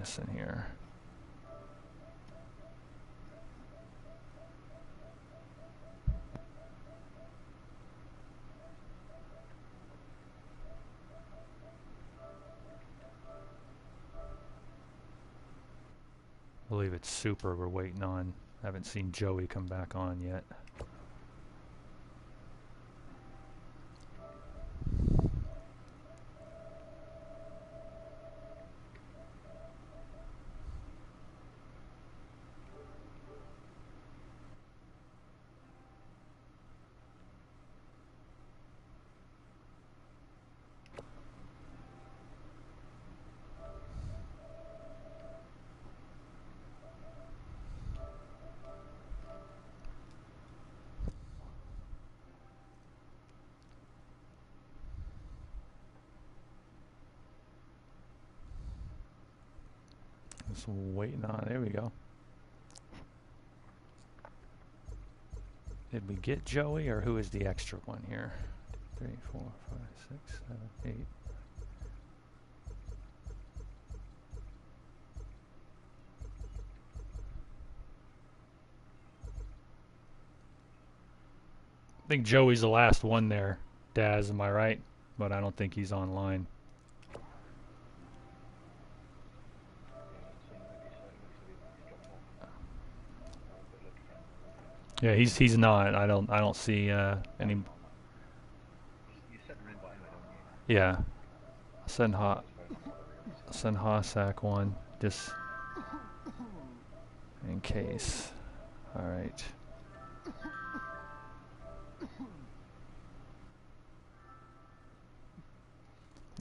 missing here? I believe it's Super we're waiting on. I haven't seen Joey come back on yet. Just waiting on. There we go. Did we get Joey, or who is the extra one here? 3, 4, 5, 6, 7, 8. I think Joey's the last one there, Daz, am I right? But I don't think he's online. Yeah, he's not. I don't see any. You sent an invite anyway, don't you? Yeah, I'll send Hossack one just in case. All right.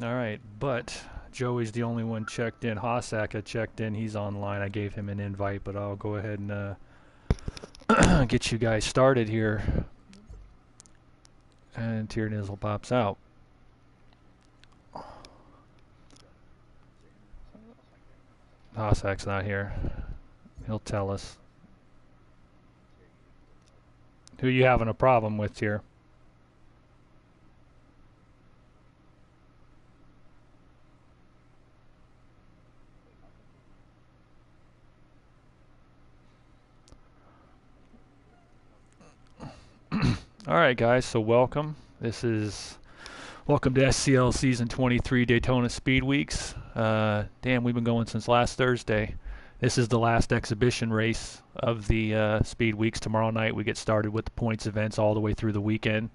All right, but Joey's the only one checked in. Hossack had checked in. He's online. I gave him an invite, but I'll go ahead and get you guys started here. And Tier Nizzle pops out. Hossack's not here. He'll tell us. Who you having a problem with here? Alright guys, so welcome. Welcome to SCL Season 23 Daytona Speed Weeks. Damn, we've been going since last Thursday. This is the last exhibition race of the Speed Weeks. Tomorrow night we get started with the points events all the way through the weekend.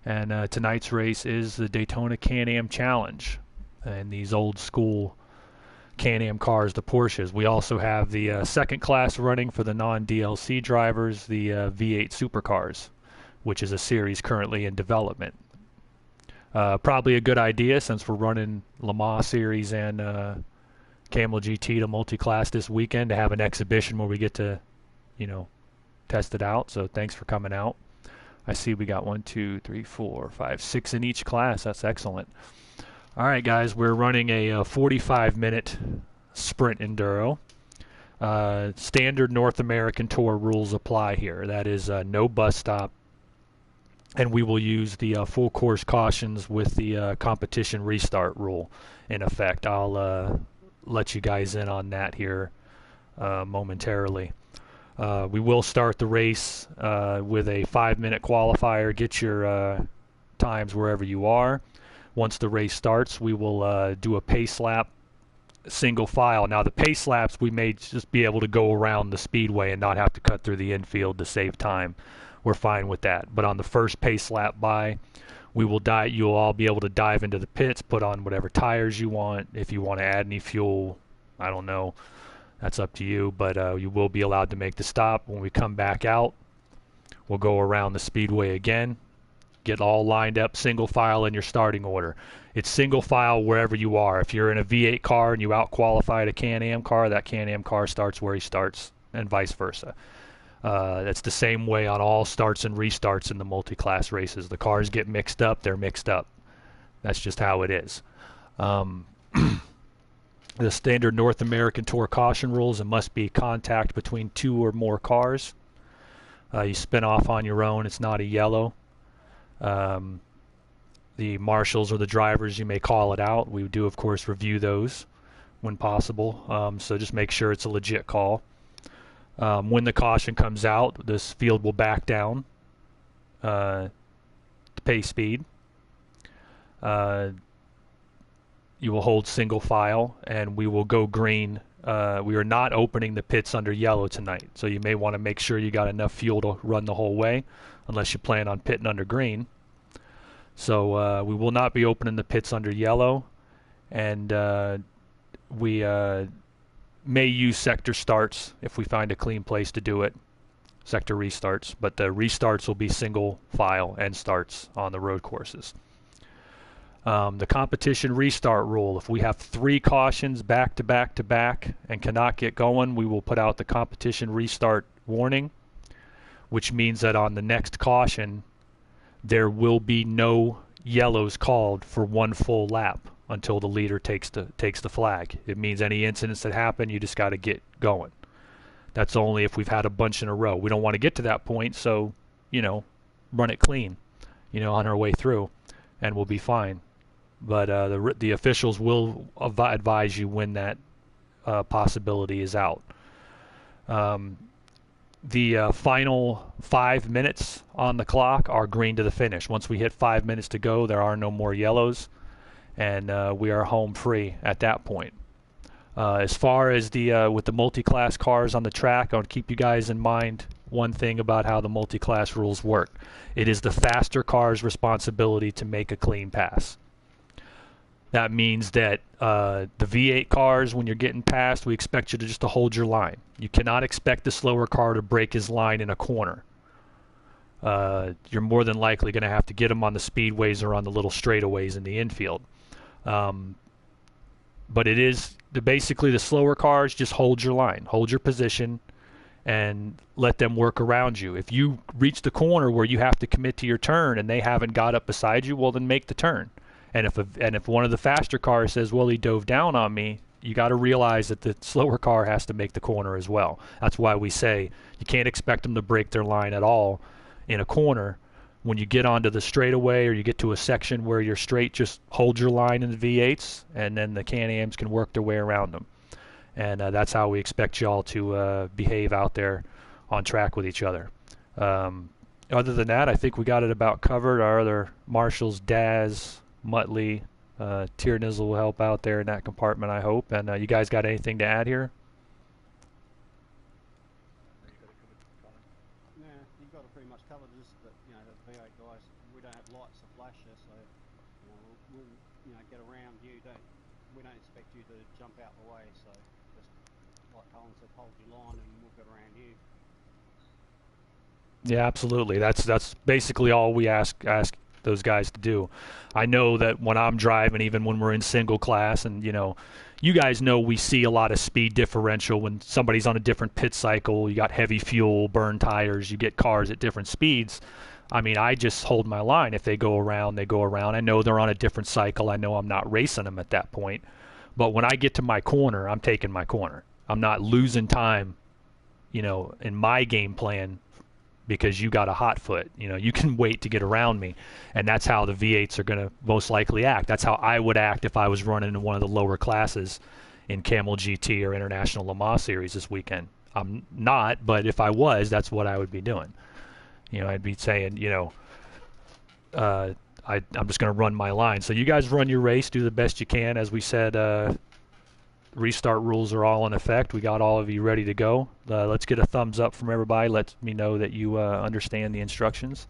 And tonight's race is the Daytona CanAm Challenge. And these old school CanAm cars, the Porsches. We also have the second class running for the non-DLC drivers, the V8 supercars, which is a series currently in development. Probably a good idea since we're running Le Mans Series and Camel GT to multi-class this weekend to have an exhibition where we get to, test it out. So thanks for coming out. I see we got 1, 2, 3, 4, 5, 6 in each class. That's excellent. All right, guys, we're running a 45-minute sprint enduro. Standard North American Tour rules apply here. That is no bus stop. And we will use the full course cautions with the competition restart rule in effect. I'll let you guys in on that here momentarily. We will start the race with a 5-minute qualifier. Get your times wherever you are. Once the race starts, we will do a pace lap, single file. Now the pace laps, we may just be able to go around the speedway and not have to cut through the infield to save time. We're fine with that. But on the first pace lap by, we will you'll all be able to dive into the pits, put on whatever tires you want. If you want to add any fuel, I don't know. That's up to you. But you will be allowed to make the stop. When we come back out, we'll go around the speedway again. Get all lined up, single file in your starting order. It's single file wherever you are. If you're in a V8 car and you out-qualified a CanAm car, that CanAm car starts where he starts, and vice versa. That's the same way on all starts and restarts in the multi-class races. The cars get mixed up, they're mixed up. That's just how it is. The standard North American Tour caution rules, it must be contact between 2 or more cars. You spin off on your own, it's not a yellow. The marshals or the drivers, you may call it out. We do, of course, review those. when possible. So just make sure it's a legit call. When the caution comes out, this field will back down to pace speed. You will hold single file, and we will go green. We are not opening the pits under yellow tonight, so you may want to make sure you got enough fuel to run the whole way, unless you plan on pitting under green. So we will not be opening the pits under yellow, and we may use sector starts if we find a clean place to do it, sector restarts, but the restarts will be single file and starts on the road courses. The competition restart rule: if we have 3 cautions back to back to back and cannot get going, we will put out the competition restart warning, which means that on the next caution there will be no yellows called for 1 full lap until the leader takes the flag. It means any incidents that happen, you just got to get going. That's only if we've had a bunch in a row. We don't want to get to that point, so run it clean, on our way through, and we'll be fine. But the officials will advise you when that possibility is out. The final 5 minutes on the clock are green to the finish. Once we hit 5 minutes to go, there are no more yellows, and we are home free at that point. As far as with the multi-class cars on the track, I want to keep you guys in mind one thing about how the multi-class rules work. It is the faster car's responsibility to make a clean pass. That means that the V8 cars, when you're getting past, we expect you to hold your line. You cannot expect the slower car to break his line in a corner. You're more than likely going to have to get him on the speedways or on the little straightaways in the infield. But it is basically the slower cars, just hold your line, hold your position, and let them work around you. If you reach the corner where you have to commit to your turn and they haven't got up beside you, well, then make the turn. And if one of the faster cars says, well, he dove down on me, you got to realize that the slower car has to make the corner as well. That's why we say you can't expect them to break their line at all in a corner. When you get onto the straightaway or you get to a section where you're straight, just hold your line in the V8s, and then the CanAms can work their way around them. And that's how we expect y'all to behave out there on track with each other. Other than that, I think we got it about covered. Our other marshals, Daz, Muttley, Tiernizl will help out there in that compartment, I hope. And you guys got anything to add here? Yeah, you've got it pretty much covered. Just that, the V8 guys, we don't have lights to flash you, so we'll get around you. We don't expect you to jump out the way, so just like Colin said, hold your line and we'll get around you. Yeah, absolutely. That's basically all we ask those guys to do. I know that when I'm driving, even when we're in single class, and you guys know we see a lot of speed differential when somebody's on a different pit cycle. You got heavy fuel, burn tires, you get cars at different speeds. I mean, I just hold my line. If they go around, they go around. I know they're on a different cycle. I know I'm not racing them at that point. But when I get to my corner, I'm taking my corner. I'm not losing time, in my game plan because you got a hot foot. You can wait to get around me. And that's how the V8s are going to most likely act. That's how I would act if I was running in one of the lower classes in Camel GT or International Le Mans Series this weekend. I'm not, but if I was, that's what I would be doing. I'd be saying, I'm just going to run my line. So you guys run your race, do the best you can. As we said, restart rules are all in effect. We got all of you ready to go. Let's get a thumbs up from everybody. Let me know that you understand the instructions.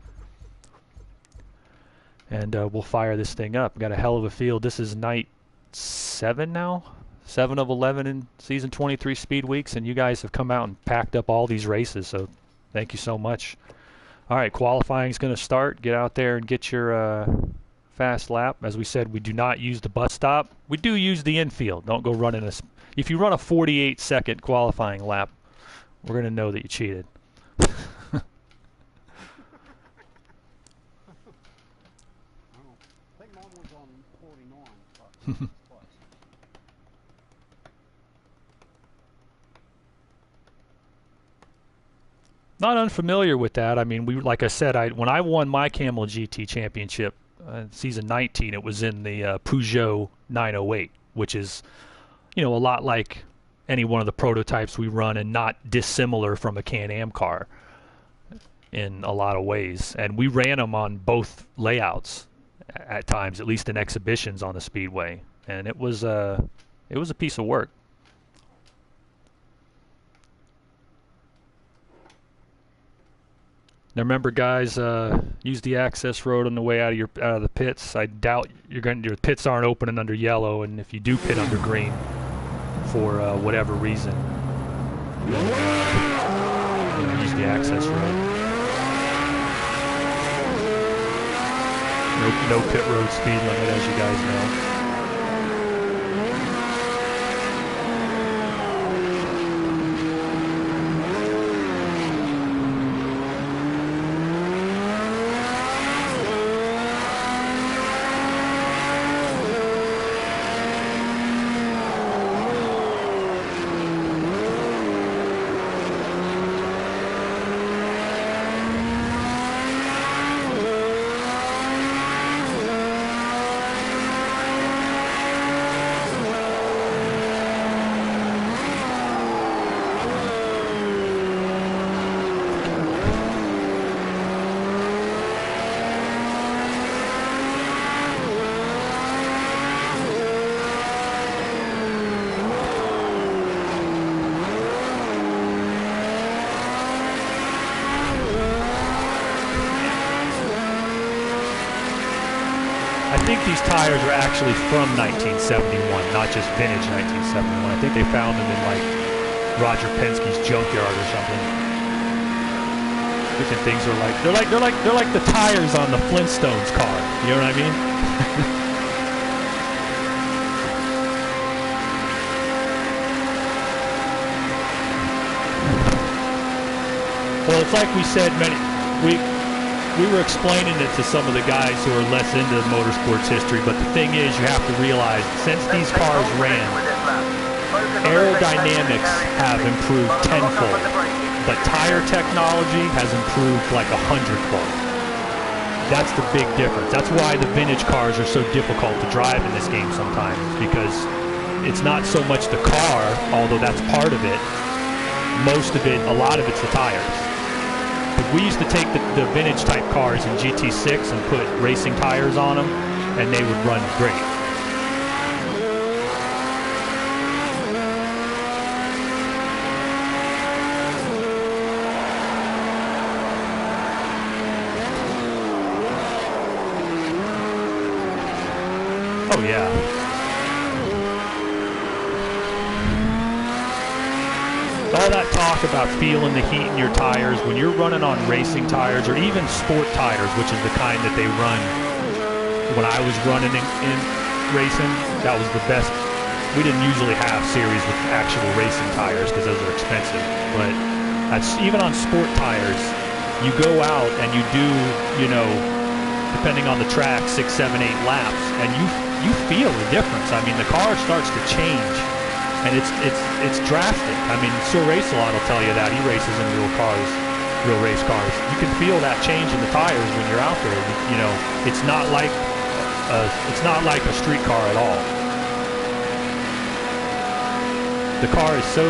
And we'll fire this thing up. We got a hell of a field. This is night 7 now. 7 of 11 in season 23 speed weeks, and you guys have come out and packed up all these races, so thank you so much. All right, qualifying is going to start. Get out there and get your fast lap. As we said, we do not use the bus stop. We do use the infield. Don't go running if you run a 48-second qualifying lap, we're going to know that you cheated. I think mine was on 49, but close. Not unfamiliar with that. I mean, like I said, when I won my Camel GT championship, season 19, it was in the Peugeot 908, which is, a lot like any one of the prototypes we run, and not dissimilar from a Can-Am car in a lot of ways. And we ran them on both layouts at times, at least in exhibitions on the Speedway, and it was a piece of work. Now remember, guys, use the access road on the way out of the pits. I doubt your pits aren't opening under yellow, and if you do pit under green for whatever reason, then, use the access road. No pit road speed limit, as you guys know. I think these tires are actually from 1971, not just vintage 1971. I think they found them in like Roger Penske's junkyard or something. Different things are like they're like the tires on the Flintstones car. You know what I mean? Well, it's like we said we were explaining it to some of the guys who are less into motorsports history, but the thing is, you have to realize, since these cars ran, aerodynamics have improved tenfold, but tire technology has improved like 100-fold. That's the big difference. That's why the vintage cars are so difficult to drive in this game sometimes, because it's not so much the car, although that's part of it. Most of it, a lot of it's the tires. But we used to take the vintage type cars in GT6 and put racing tires on them, and they would run great. Oh yeah. All that talk about feeling the heat in your tires, when you're running on racing tires or even sport tires, which is the kind that they run when I was running in racing, that was the best. We didn't usually have series with actual racing tires because those are expensive, but even on sport tires, you go out and you do, depending on the track, 6, 7, 8 laps, and you feel the difference. I mean, the car starts to change. And it's drastic. I mean, Sir Race-A-Lot will tell you that. He races in real race cars. You can feel that change in the tires when you're out there. It's not like a street car at all. The car is so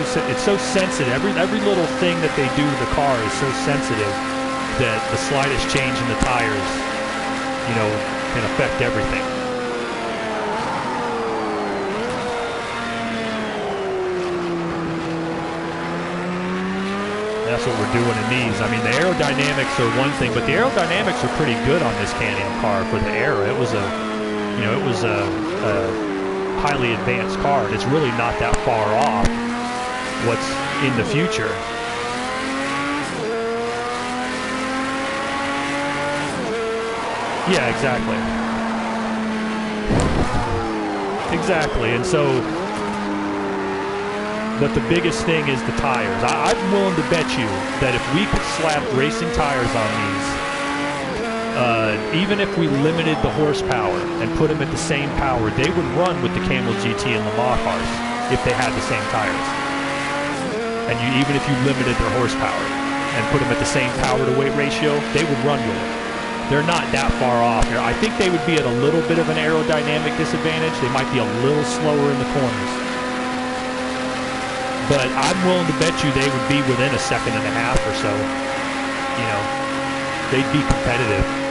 sensitive. Every little thing that they do to the car is so sensitive that the slightest change in the tires, can affect everything. That's what we're doing in these. I mean, the aerodynamics are one thing, but the aerodynamics are pretty good on this Can-Am car for the era. It was a highly advanced car, and it's really not that far off what's in the future. Yeah, exactly. Exactly, and so. But the biggest thing is the tires. I'm willing to bet you that if we could slap racing tires on these, even if we limited the horsepower and put them at the same power, they would run with the Camel GT and Le Mans cars if they had the same tires. And even if you limited their horsepower and put them at the same power to weight ratio, they would run with it. They're not that far off here. I think they would be at a little bit of an aerodynamic disadvantage. They might be a little slower in the corners. but I'm willing to bet you they would be within a second and a half or so. You know, they'd be competitive.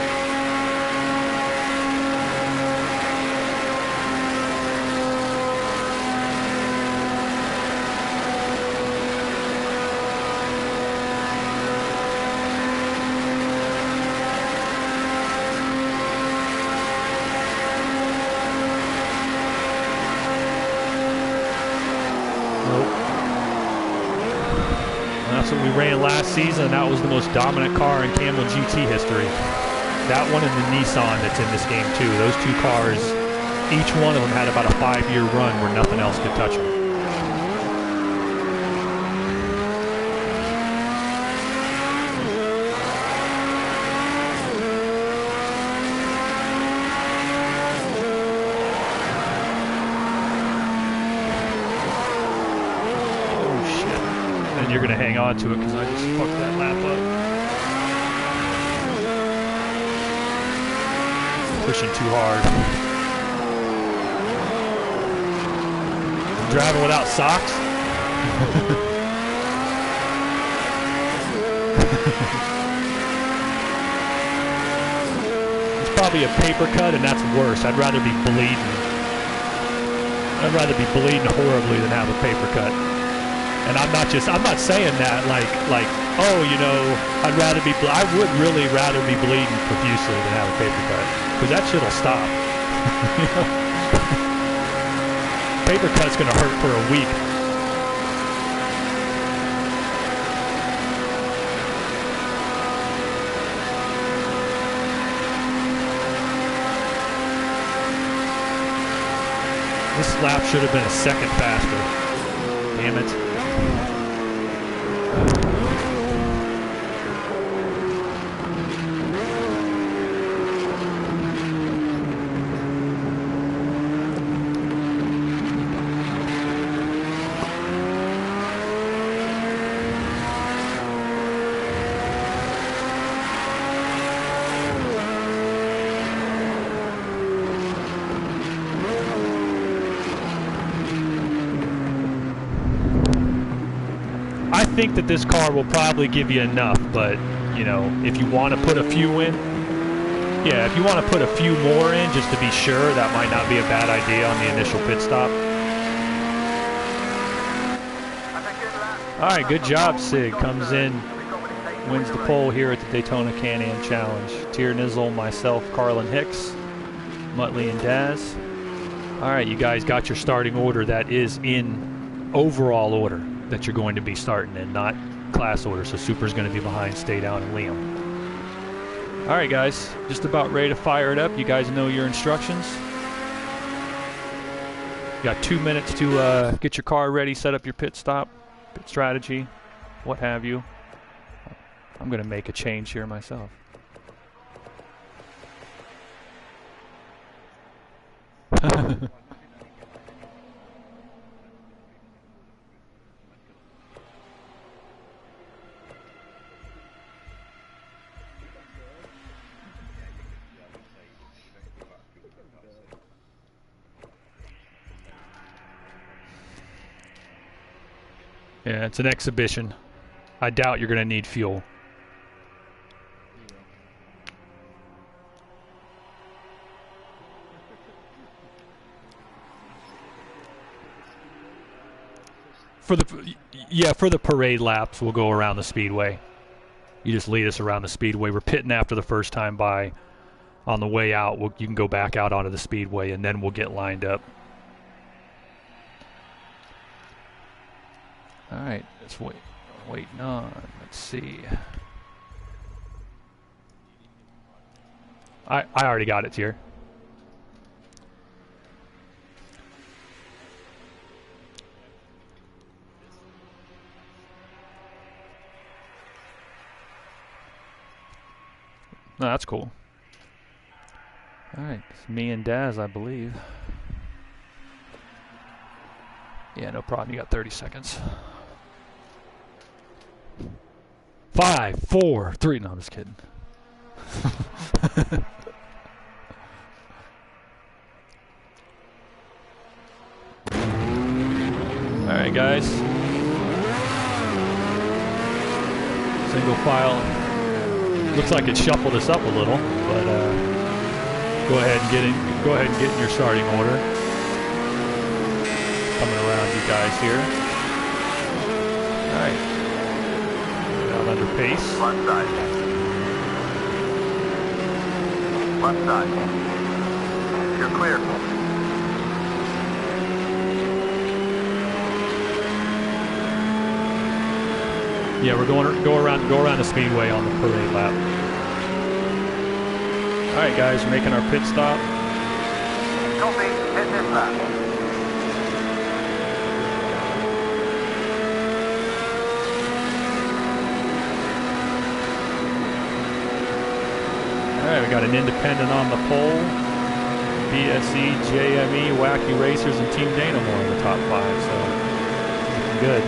That's what we ran last season. That was the most dominant car in Camel GT history. That one and the Nissan that's in this game too. Those two cars, each one of them had about a 5-year run where nothing else could touch them. You're going to hang on to it because I just fucked that lap up. Pushing too hard. I'm driving without socks. It's probably a paper cut and that's worse. I'd rather be bleeding. I'd rather be bleeding horribly than have a paper cut. And I'm not saying that like, oh, you know, I would really rather be bleeding profusely than have a paper cut. Because that shit'll stop. You know? Paper cut's gonna hurt for a week. This lap should have been a second faster. Damn it. I think that this car will probably give you enough, but, you know, if you want to put a few in, yeah, if you want to put a few more in just to be sure, that might not be a bad idea on the initial pit stop. All right, good job, Sig. Comes in, wins the pole here at the Daytona CanAm Challenge. Tier Nizzle, myself, Carlin Hicks, Muttley, and Daz. All right, you guys got your starting order. That is in overall order that you're going to be starting in, not class order. So Super's going to be behind Stay Down and Liam. All right, guys, just about ready to fire it up. You guys know your instructions. You got 2 minutes to get your car ready, set up your pit stop, pit strategy, what have you. I'm going to make a change here myself. Yeah, it's an exhibition. I doubt you're going to need fuel. For the parade laps, we'll go around the speedway. You just lead us around the speedway. We're pitting after the first time by. On the way out, you can go back out onto the speedway, and then we'll get lined up. All right, let's wait. Waiting on. Let's see. I already got it here. No, that's cool. All right, it's me and Daz, I believe. Yeah, no problem. You got 30 seconds. 5, 4, 3. No, I'm just kidding. All right, guys. Single file. Looks like it shuffled us up a little, but go ahead and get in. Go ahead and get in your starting order. Coming around you guys here. All right. Down under pace. Left side. Left side. You're clear. Yeah, we're going go around the speedway on the parade lap. All right, guys, we're making our pit stop. Copy. Hit this lap. All right, we got an independent on the pole. BSE, JME, Wacky Racers, and Team Dynamo in the top 5. So looking good.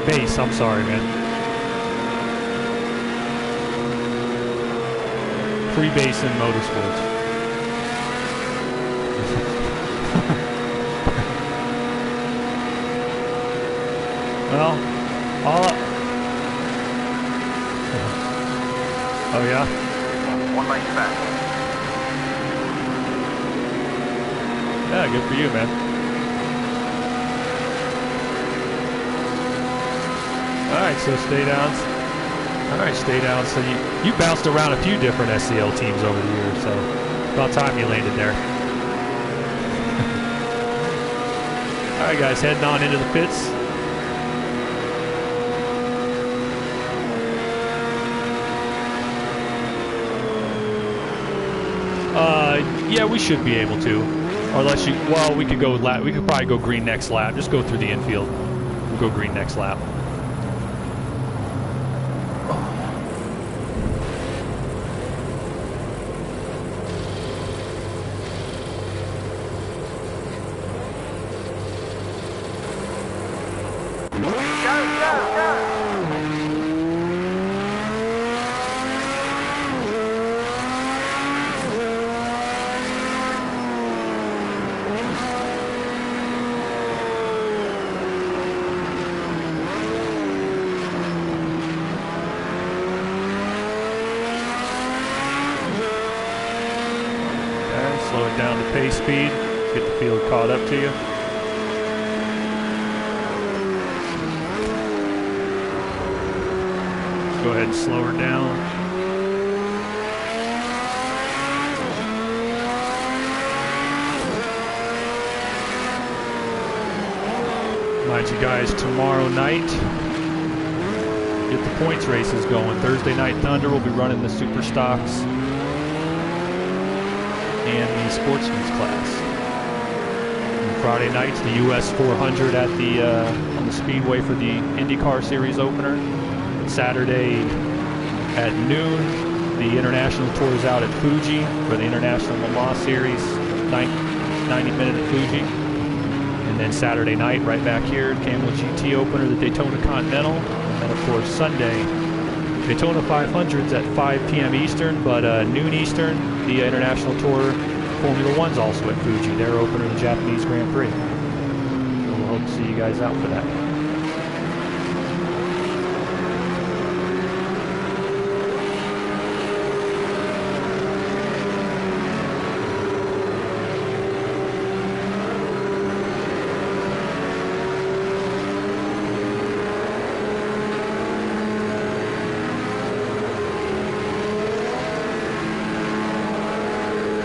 Base, I'm sorry, man. Free base in motorsports. Well, oh yeah? 1 lane back. Yeah, good for you, man. Alright, so stay down. Alright, stay down. So you bounced around a few different SCL teams over the years, so about time you landed there. Alright guys, heading on into the pits. Yeah, we should be able to. Or unless you, well, we could go lap. We could probably go green next lap. Just go through the infield. We'll go green next lap. Slow it down to pace speed. Get the field caught up to you. Go ahead and slow her down. Mind you guys, tomorrow night, get the points races going. Thursday Night Thunder will be running the Super Stocks and the Sportsman's class. And Friday nights, the US 400 at the on the Speedway for the IndyCar Series opener. Saturday at noon, the International Tour is out at Fuji for the International Le Mans Series, 90-minute at Fuji. And then Saturday night, right back here, Camel GT opener, the Daytona Continental. And of course, Sunday, Daytona 500s at 5 p.m. Eastern, but noon Eastern, the International Tour Formula 1's also at Fuji. They're opening the Japanese Grand Prix. So we'll hope to see you guys out for that.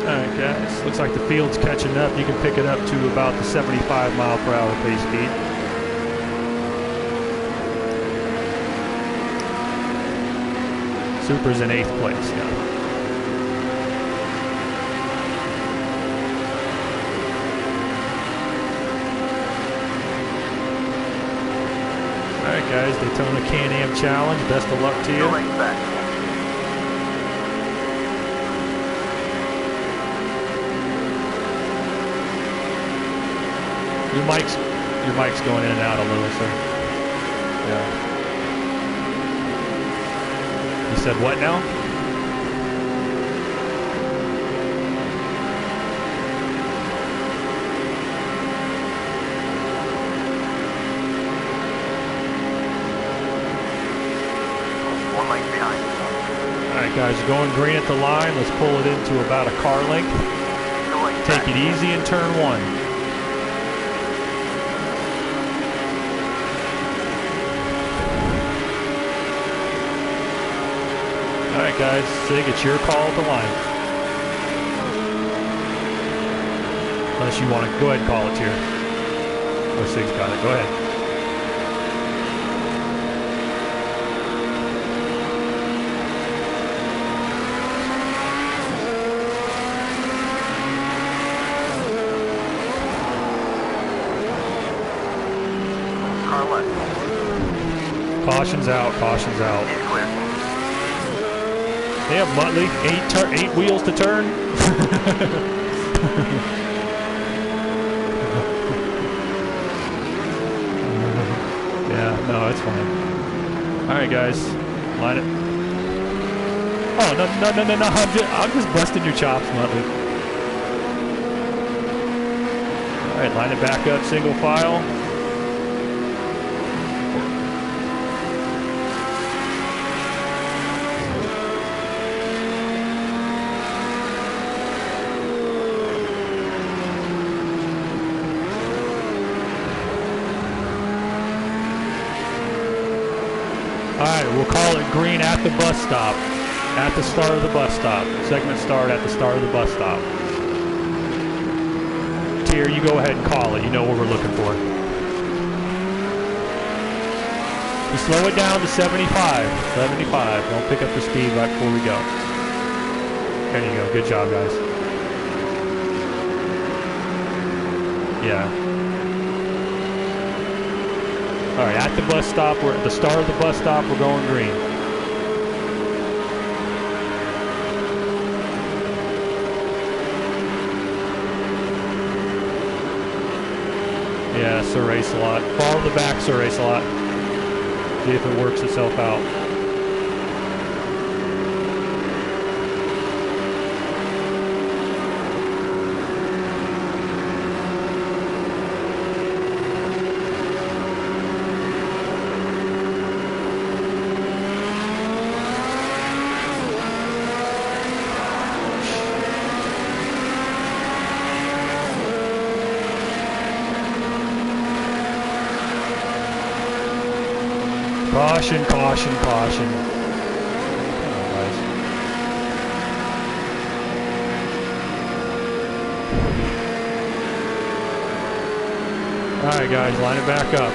Alright guys, looks like the field's catching up. You can pick it up to about the 75 mile per hour pace speed. Super's in 8th place now. Alright guys, Daytona CanAm Challenge. Best of luck to you. Your mic's going in and out a little, sir. Yeah. You said what now? Guys, going green at the line. Let's pull it into about a car length. Take it easy in turn 1. Alright guys, Sig, it's your call at the line. Unless you want to go ahead and call it here. Oh, Sig's got it. Go ahead. Car left. Caution's out, caution's out. He's clear. Damn, Muttley, 8 wheels to turn. Yeah, no, it's fine. All right, guys, line it. Oh no! I'm just busting your chops, Muttley. All right, line it back up, single file. Alright, we'll call it green at the bus stop. At the start of the bus stop. Segment start at the start of the bus stop. Tier, you go ahead and call it. You know what we're looking for. You slow it down to 75. 75. Don't pick up the speed right before we go. There you go. Good job, guys. Yeah. All right, at the bus stop, we're at the start of the bus stop, we're going green. Yeah, so race a lot. Follow the back, so race a lot. See if it works itself out. Caution, caution, caution. Come on, guys. All right, guys, line it back up.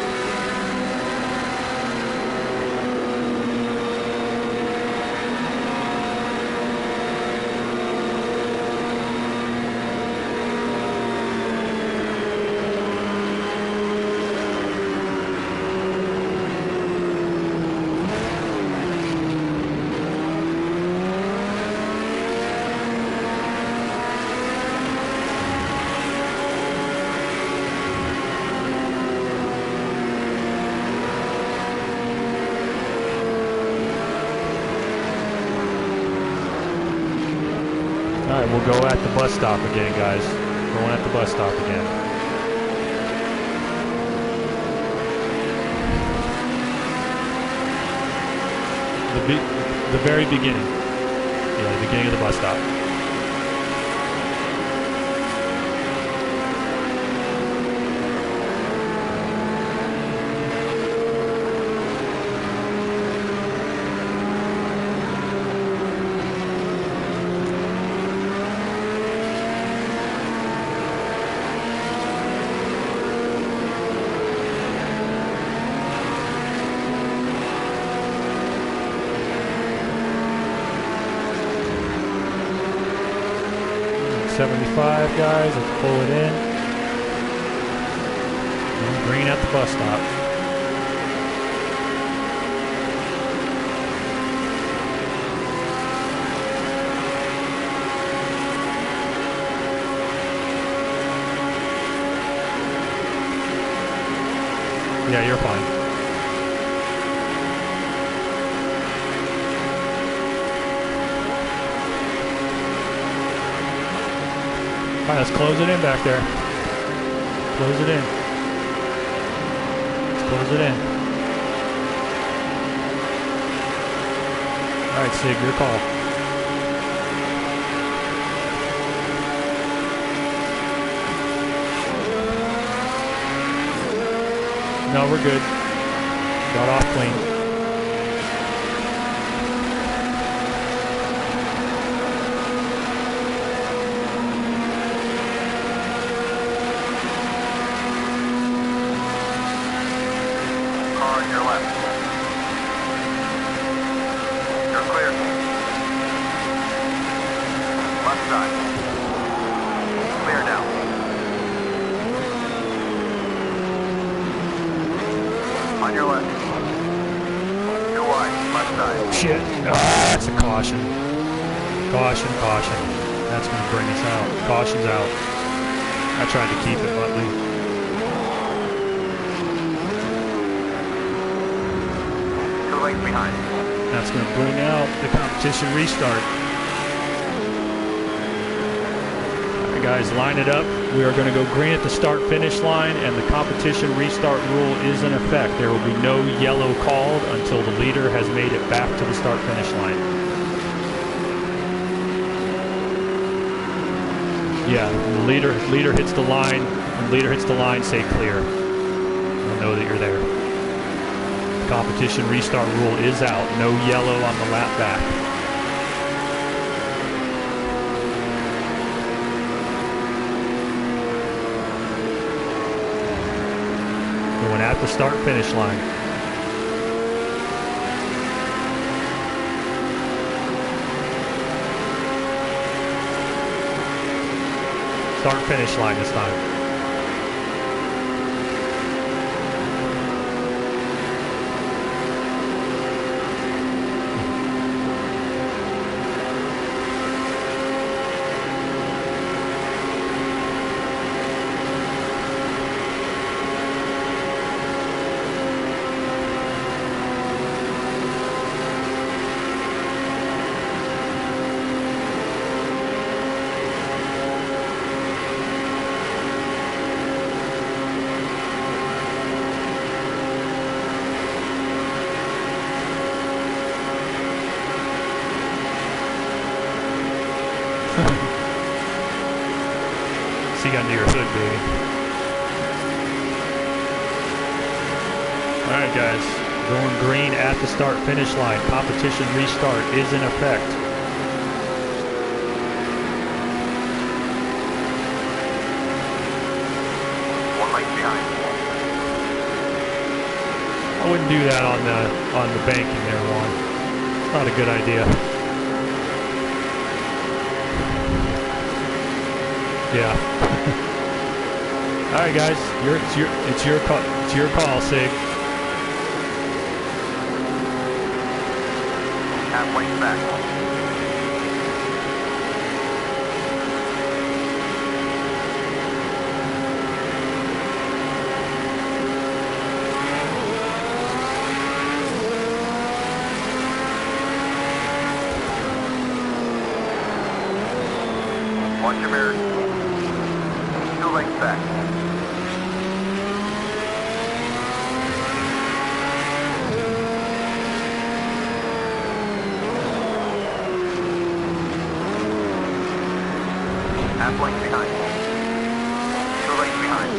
All right, we'll go at the bus stop again, guys. Going at the bus stop again. The very beginning. Yeah, the beginning of the bus stop. .75, guys, let's pull it in. And green at the bus stop. Yeah, you're fine. All right, let's close it in back there. Close it in. Let's close it in. All right, Sig, your call. No, we're good. Got off clean. Car on your left. You're clear. Left side. Clear now. On your left. Too wide. Left side. Shit. That's a caution. Caution, caution. That's going to bring us out. Caution's out. I tried to keep it, Muttley. Two lengths behind. That's going to bring out the competition restart. All right, guys, line it up. We are going to go green at the start-finish line, and the competition restart rule is in effect. There will be no yellow called until the leader has made it back to the start-finish line. Yeah, when the leader hits the line. When the leader hits the line, say clear. You'll know that you're there. The competition restart rule is out. No yellow on the lap back. Going at the start-finish line. Start-finish line this time. See under your hood, baby. Alright guys, going green at the start-finish line. Competition restart is in effect. One length behind. I wouldn't do that on the banking there, Juan. It's not a good idea. Yeah. All right, guys. It's your call. It's your call, Sig. Halfway back. Watch your mirrors. Two lengths back. Half length behind. Two lengths behind.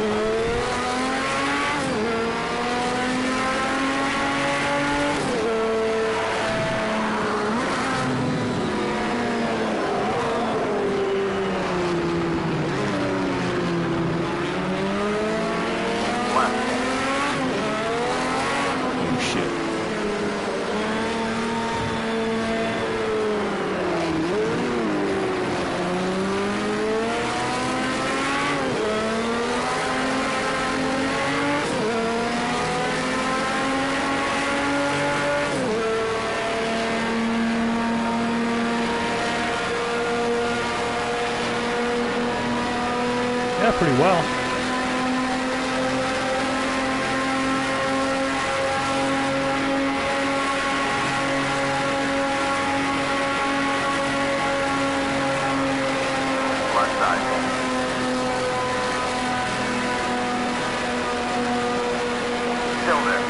Yeah, pretty well. Left side. Still there.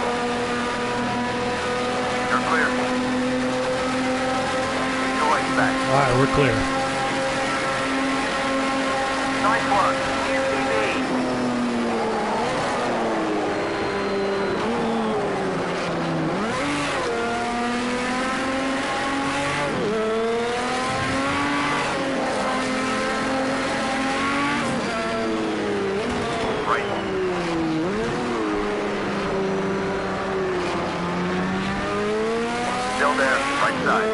You're clear. Two lengths back. All right, we're clear. Nice one. UCB. right. Still there, right side.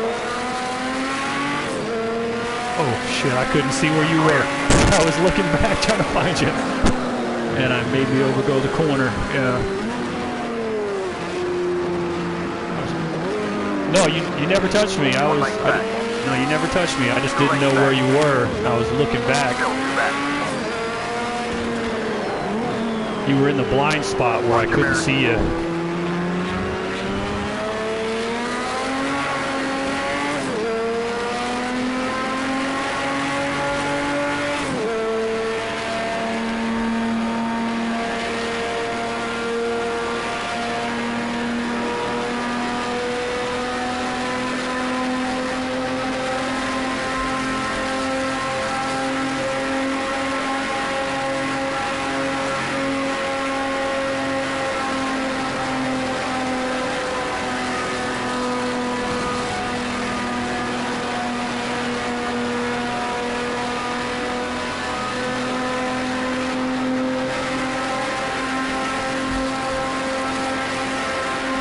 Oh shit, I couldn't see where you were. I was looking back trying to find you. And I made me overgo the corner. Yeah. No, you never touched me. No, you never touched me. I just didn't know where you were. I was looking back. You were in the blind spot where I couldn't see you.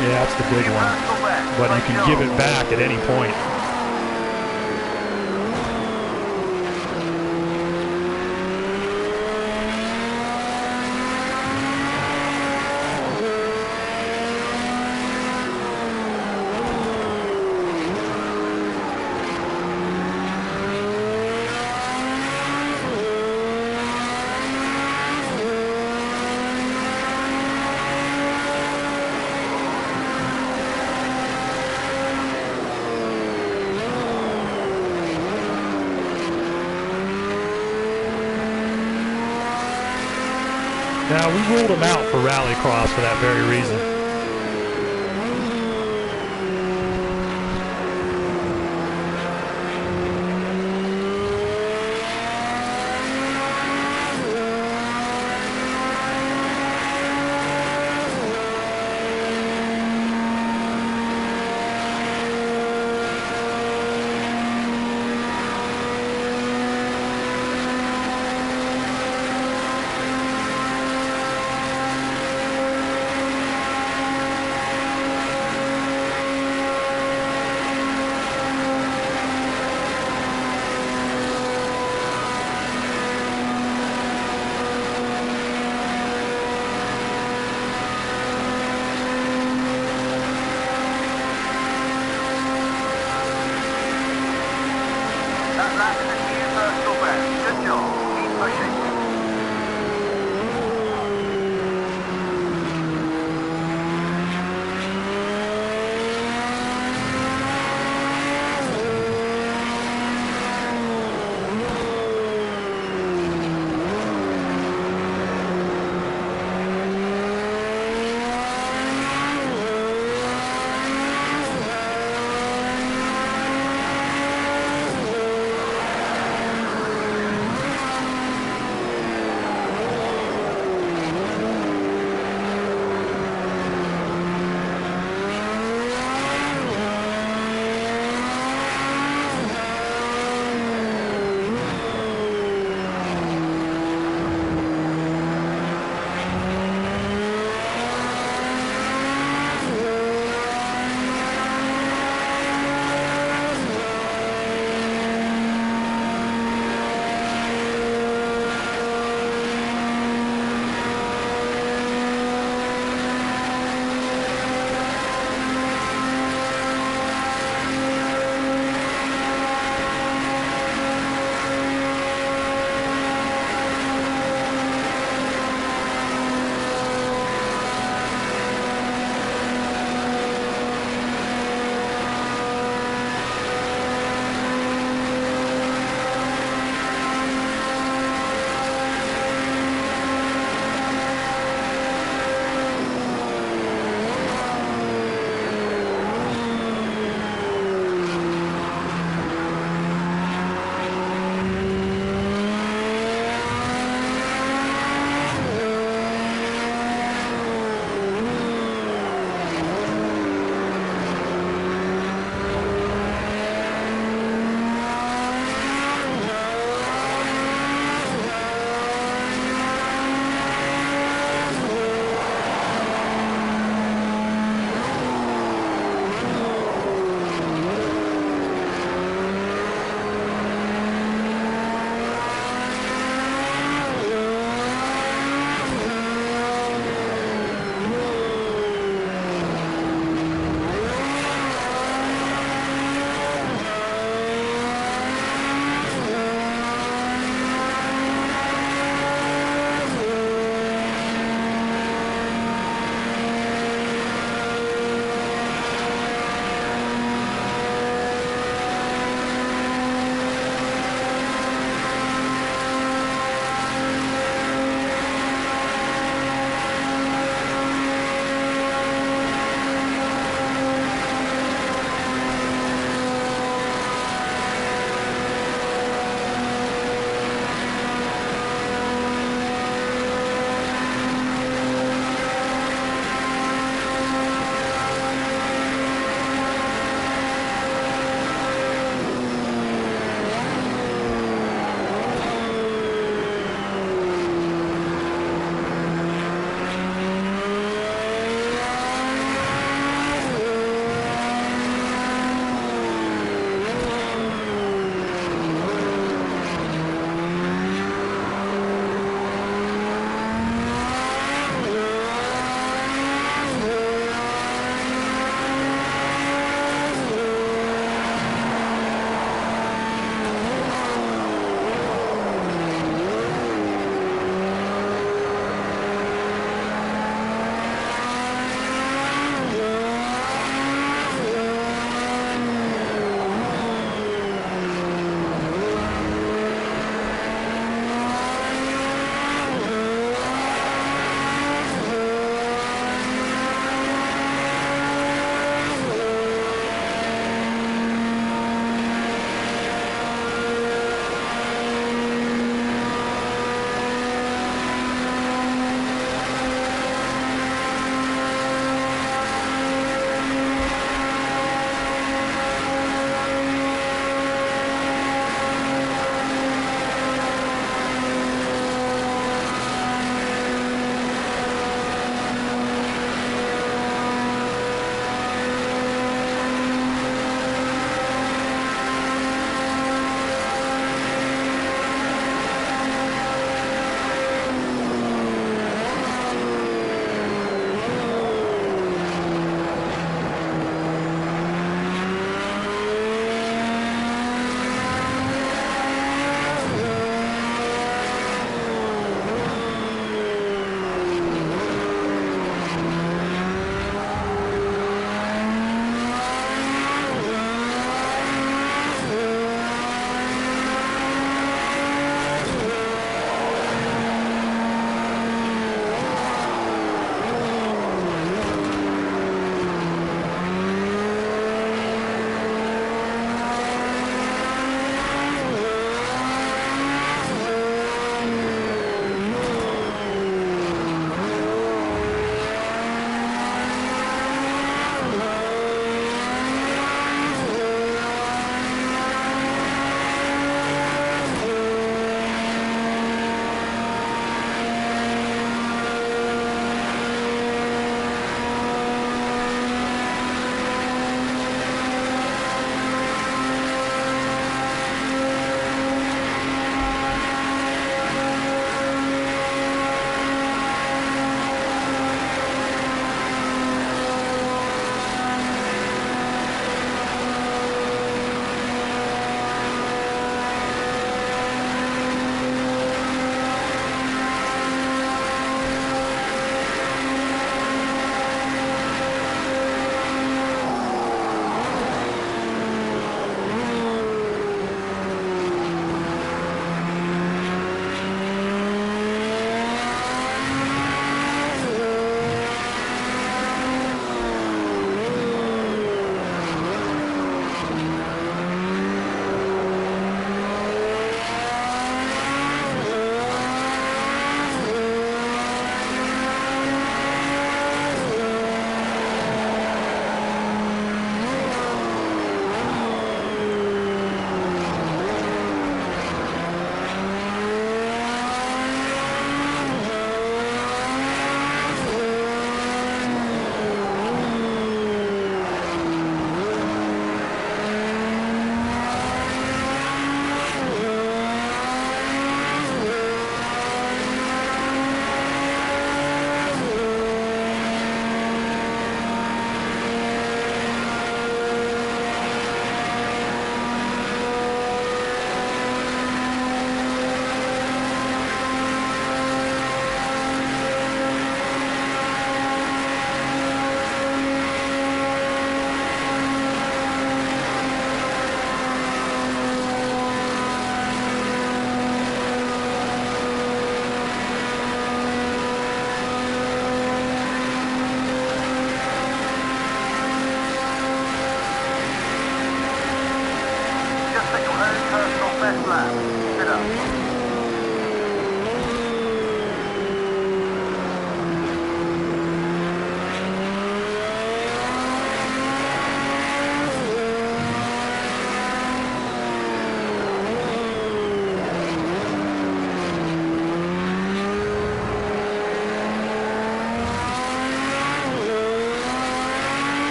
Yeah, that's the big one. But you can give it back at any point. Now, we ruled him out for rallycross for that very reason.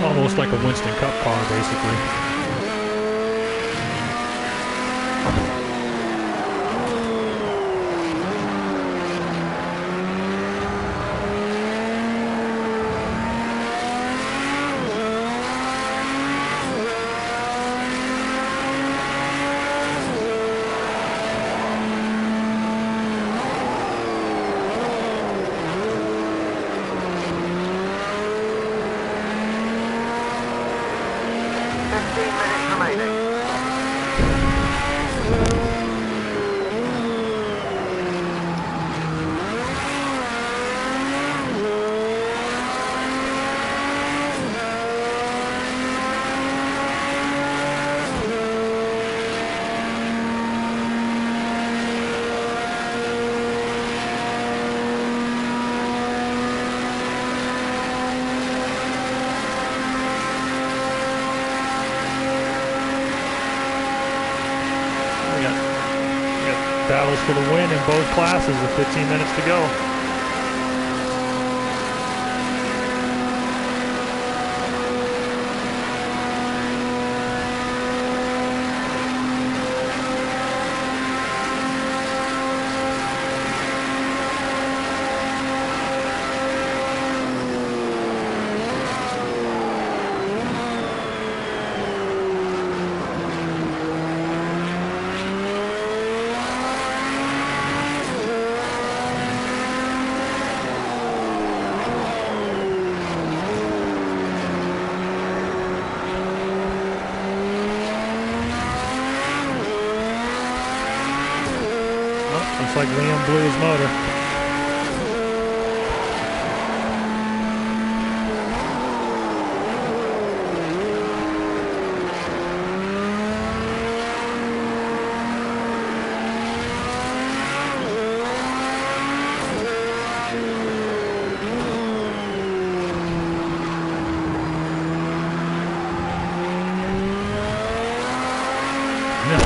Almost like a Winston Cup car, basically. Battles for the win in both classes with 15 minutes to go. Looks like Liam blew his motor. No,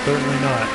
certainly not.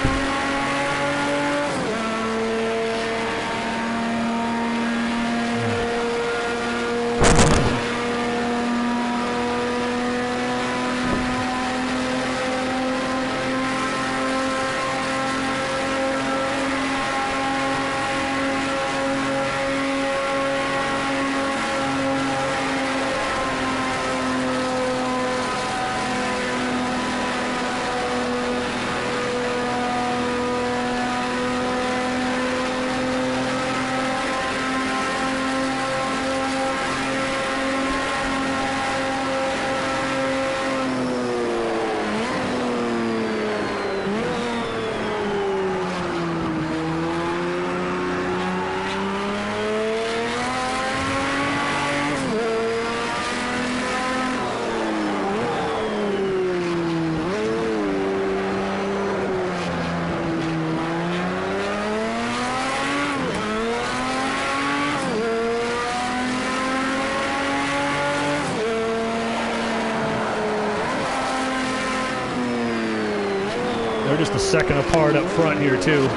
They're just a second apart up front here, too.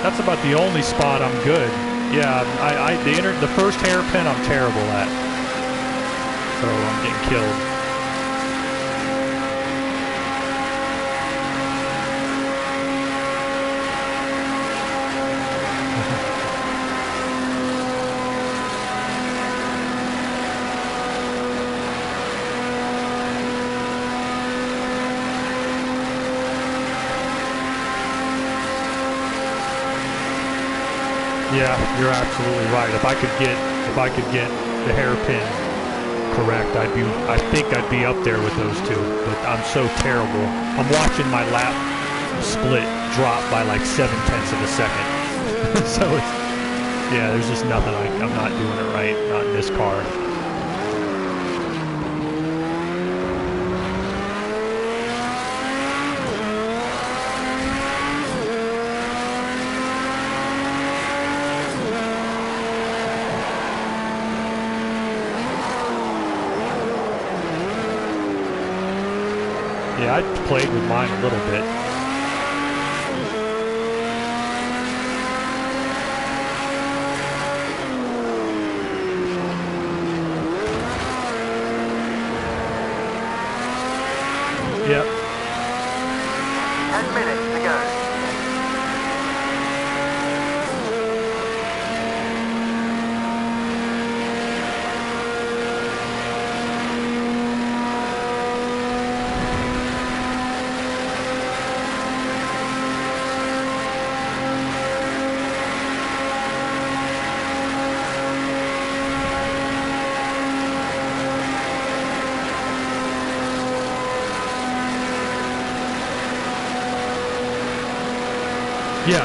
That's about the only spot I'm good. Yeah, the first hairpin I'm terrible at. So I'm getting killed. Yeah, you're absolutely right. If I could get the hairpin correct, I think I'd be up there with those two. But I'm so terrible. I'm watching my lap split drop by like 0.7 of a second. So it's, yeah, there's just nothing. I'm not doing it right. Not in this car. Yeah, I played with mine a little bit. Yep. 10 minutes to go. Yeah.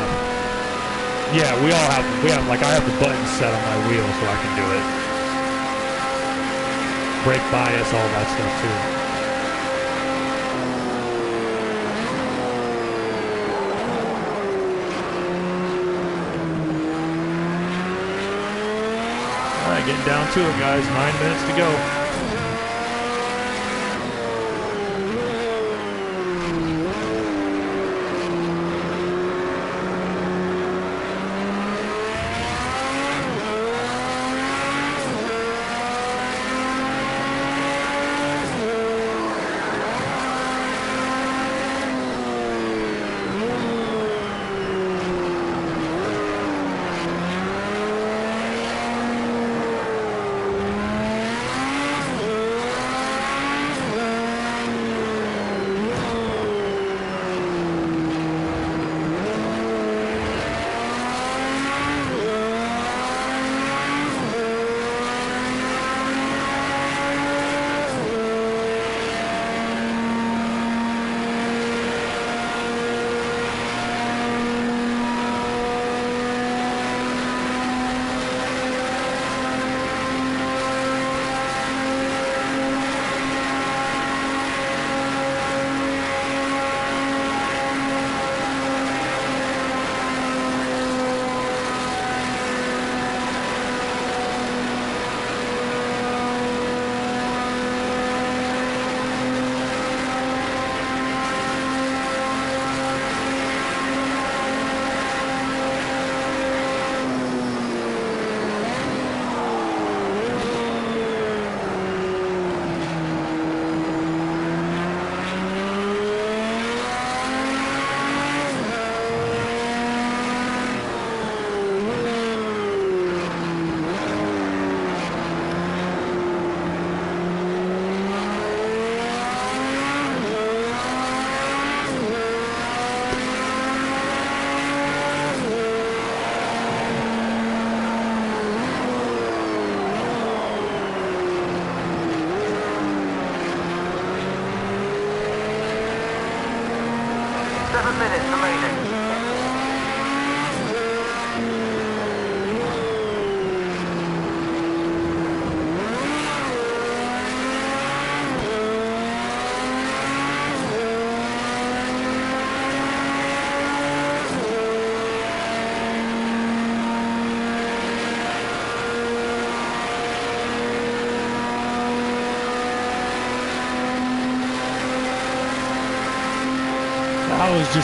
Yeah, we have, like, I have the buttons set on my wheel so I can do it. Brake bias, all that stuff too. All right, getting down to it, guys. 9 minutes to go.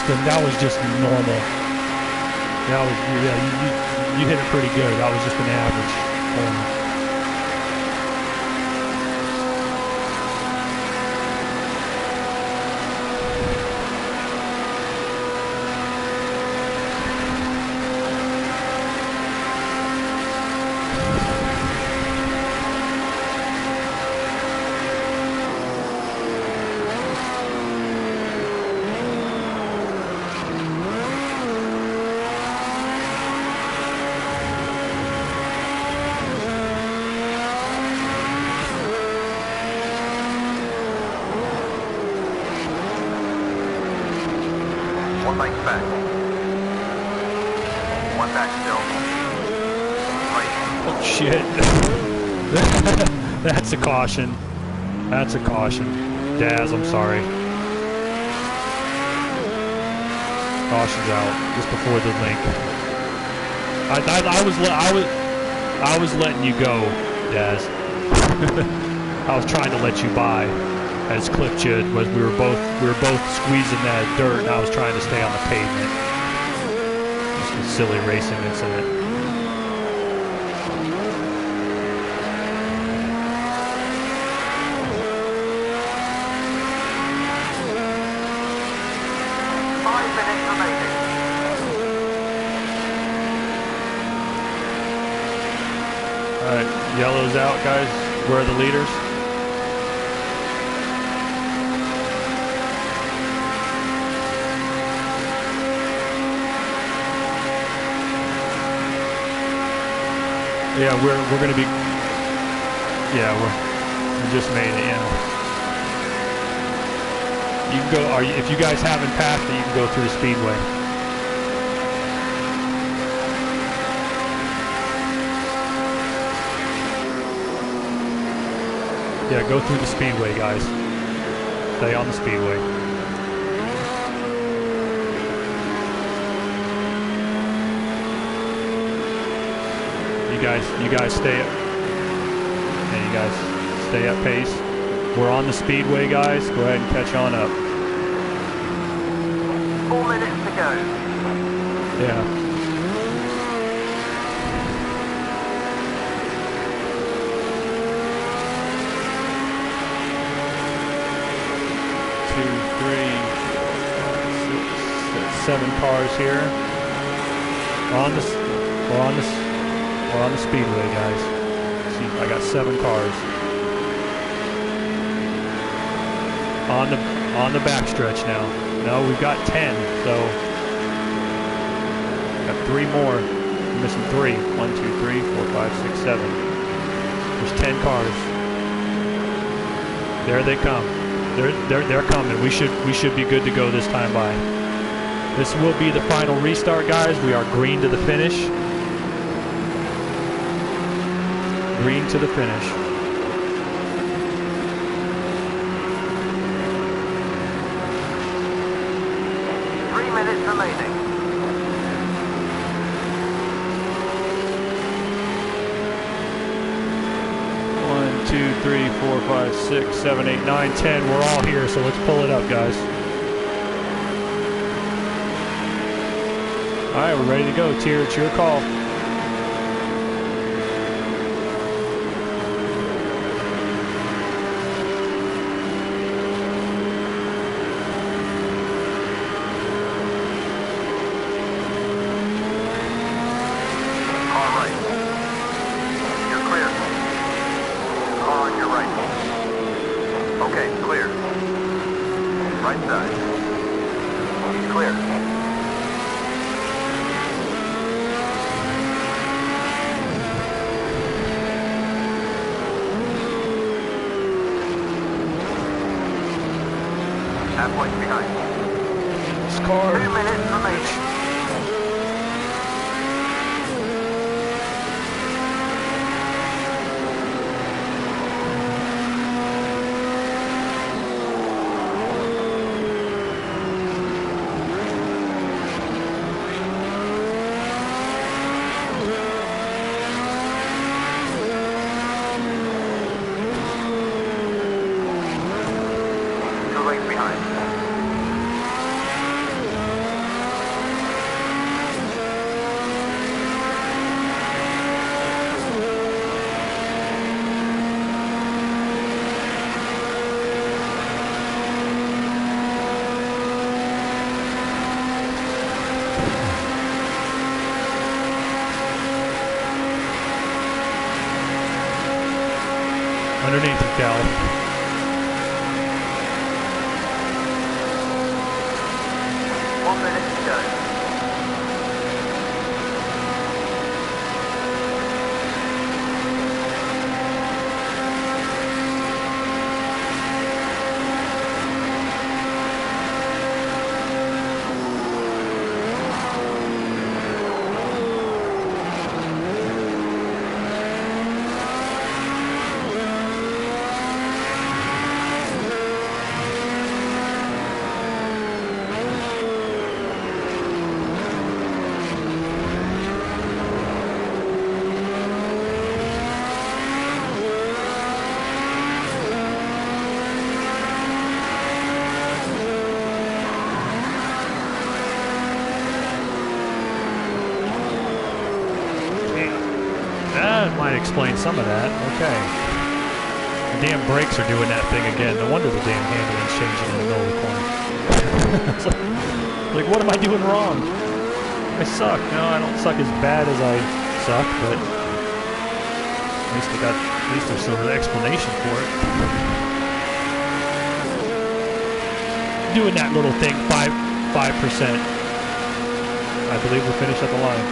That was just normal. That was, yeah, you hit it pretty good. That was just an average. One lane back. One back still. Oh shit. That's a caution. That's a caution. Daz, I'm sorry. Caution's out just before the link. I was letting you go, Daz. I was trying to let you by. I just clipped you. Was we were both squeezing that dirt, and I was trying to stay on the pavement. Just a silly racing incident. Alright, yellow's out, guys. Where are the leaders? Yeah, we're gonna be. Yeah, we just made it. Yeah. You can go. If you guys haven't passed it, you can go through the speedway. Yeah, go through the speedway, guys. Stay on the speedway. You guys stay up. And you guys stay at pace. We're on the speedway, guys. Go ahead and catch on up. 4 minutes to go. Yeah. Two, three, six, 7 cars here. We're on the speedway, guys. See, I got 7 cars. On the backstretch now. No, we've got 10, so got 3 more. We're missing 3. 1, 2, 3, 4, 5, 6, 7. There's 10 cars. There they come. They're coming. We should be good to go this time by. This will be the final restart, guys. We are green to the finish. Green to the finish. Remaining. 1, 2, 3, 4, 5, 6, 7, 8, 9, 10. We're all here, so let's pull it up, guys. All right, we're ready to go. Tier, it's your call. Halfway behind. This car. 2 minutes remaining. Underneath you, Cal. 1 minute to go. explain some of that. Okay. The damn brakes are doing that thing again. No wonder the damn handling's changing in the middle of the corner. It's like, what am I doing wrong? I suck. No, I don't suck as bad as I suck, but at least there's sort of an explanation for it. Doing that little thing, 5%. I believe we'll finish at the line.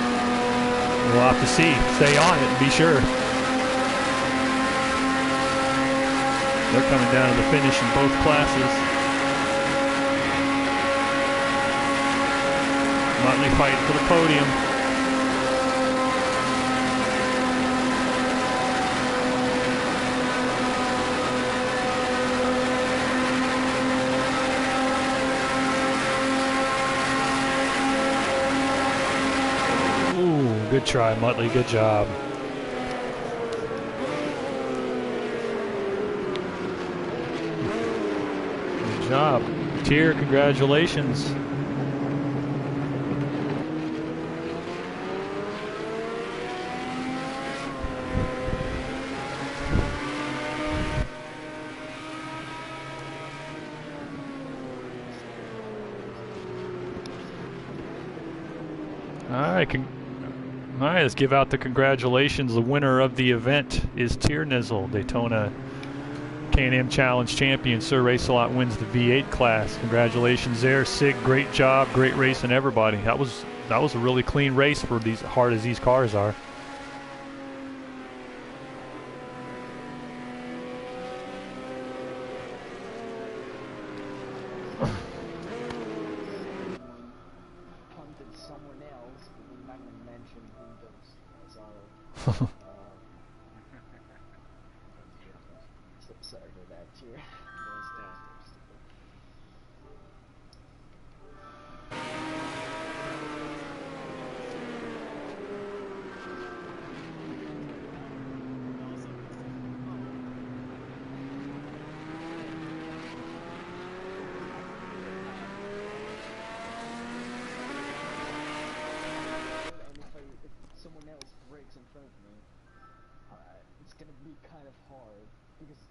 We'll have to see. Stay on it and be sure. They're coming down to the finish in both classes. Motley fighting for the podium. Ooh, good try, Motley. Good job. Good job. Tier, congratulations. All right, let's give out the congratulations. The winner of the event is Tier Nizzle, Daytona CanAm Challenge champion. Sir Race-A-Lot wins the V8 class. Congratulations there, Sig. Great job, great racing, everybody. That was a really clean race for these hard as these cars are. Sorry for that, cheer. If someone else breaks in front of me, it's gonna be kind of hard because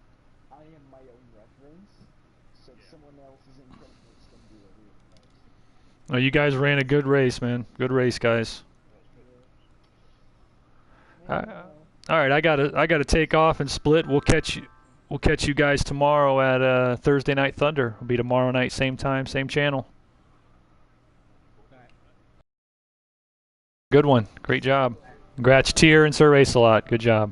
I am my own reference, so if someone else is in front of me, it's gonna be a real fight. Oh, you guys ran a good race, man. Good race, guys. All right, I gotta take off and split. We'll catch you guys tomorrow at Thursday Night Thunder. It'll be tomorrow night, same time, same channel. Good one. Great job. Congrats, Tier and Sir Race-A-Lot. Good job.